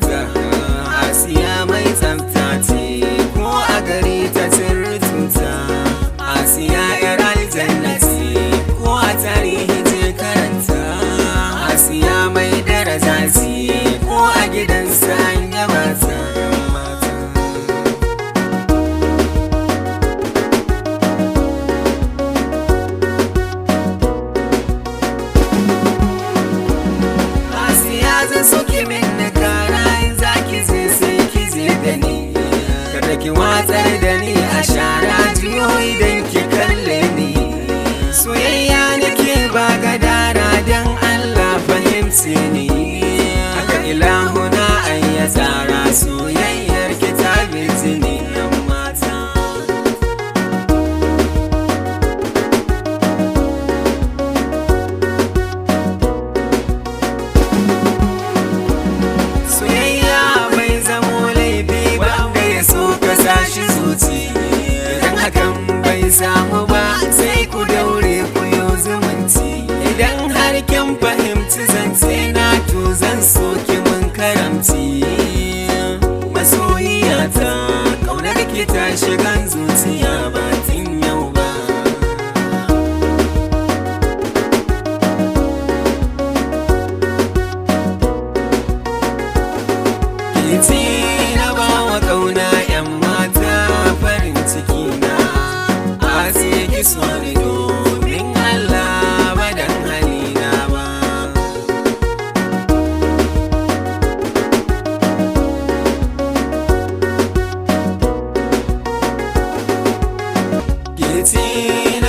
tsafta, Asiya mai tsafta ce ko a gari ta turtuta. Asiya yar aljanna ce ko a tarihi je karanta. Asiya mai daraja ce ko a gidansa an yaba ta. Zan soke min na kara in zaki je sai ki je da ni, kada ki watsar da ni a shara jiyo idan ki kalle ni. Soyayya nake ba gadara dan Allah fahimce ni, haka ilahuna ai ya tsara soyayyar ki ta birji ni yan mata. Sashi zuci idan hakan bai samu ba sai ku daure ku yi zumunci. Idan har kin fahimci zance na to zan soki mun karamci. Masoyiyata ƙaunar ki ta shigan zuciya ba tun yau ba. Kiti na ba wa ƙauna so ni domin Allah ba dan halina ba. Kiti